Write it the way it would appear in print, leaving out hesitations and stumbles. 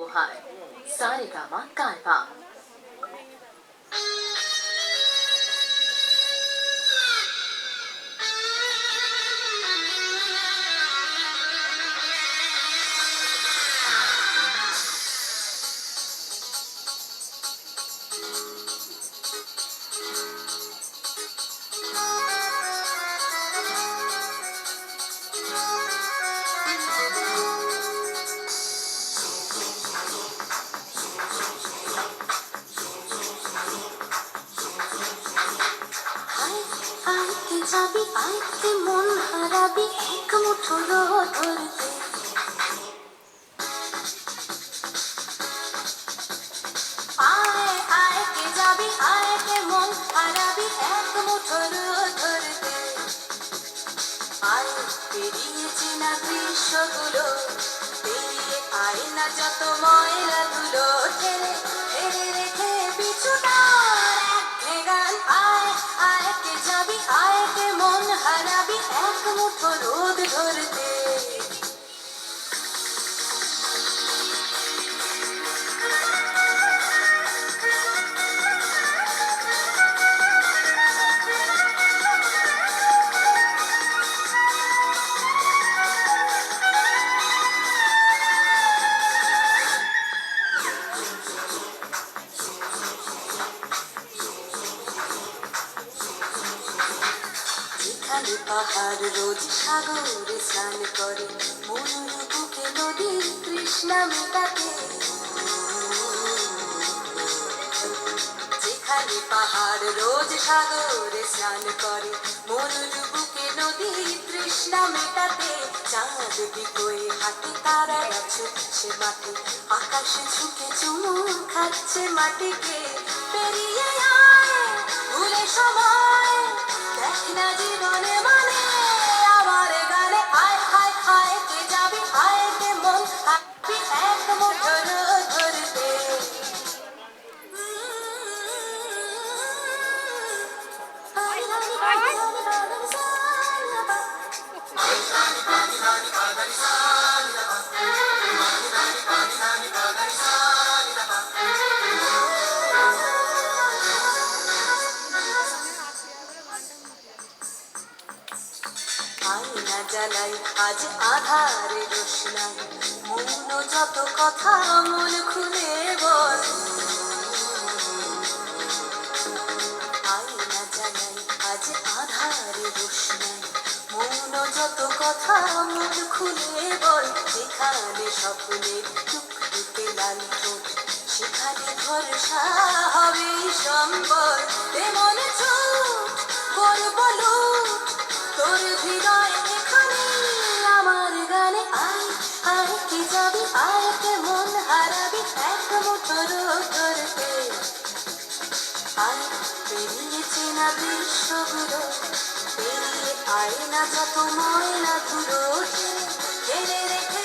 উপহার সারেগামা কারবা। যাবি আইতে মন হারাবি এক মুঠো ধরতে আয় আয় কে যাবি আয় কে মন হারাবি এক মুঠো ধরতে আয় পেরিয়েছি না দৃশ্যগুলো পেরিয়ে আয় না যত ময়লা ধুলো ঠেলে ঠেলে রেখে পিছুটা গান আয় আয় কে যাবি আয় কে মন হারাবি এক মুঠো রোদ ধরতে পাহাড় রোজ সাগরে স্নান করে মনুর বুকে নদীর তৃষ্ণা মেটাতে যেখানে পাহাড় রোজ সাগরে স্নান করে মনুর বুকে নদীর তৃষ্ণা মেটাতে চাঁদ বিকোয়ে হাতে তারারা ছুটছে মাঠে আকাশে ঝুঁকে চুমু খাচ্ছে মাটিকে পেরিয়ে আয় ভুলে সময় দেখ না জীবনে মানে আমার গানে আয় হায় হায় কে যাবি আয় কে মন হাবি এক মুঠো ধরতে আয়না জ্বালাই আজ আধারে রোশনাই মৌন যত কথা মন খুলে বল আয়না জ্বালাই আজ আধারে রোশনাই মৌন যত কথা মন খুলে বল যেখানে স্বপ্নের টুকটুকে লাল ঠোঁট সেখানে ভরসা হবে সম্বল মনে ছুট করব লুট তোর হৃদয় এখানে আমার গানে আয় আয় কে যাবি আয় কে মন হারাবি এক মুঠো ধরতে আয় পেরিয়েছে না দৃশ্যগুলো পেরিয়ে আয় না যত ময়লা ধুলো ঠেলে রেখে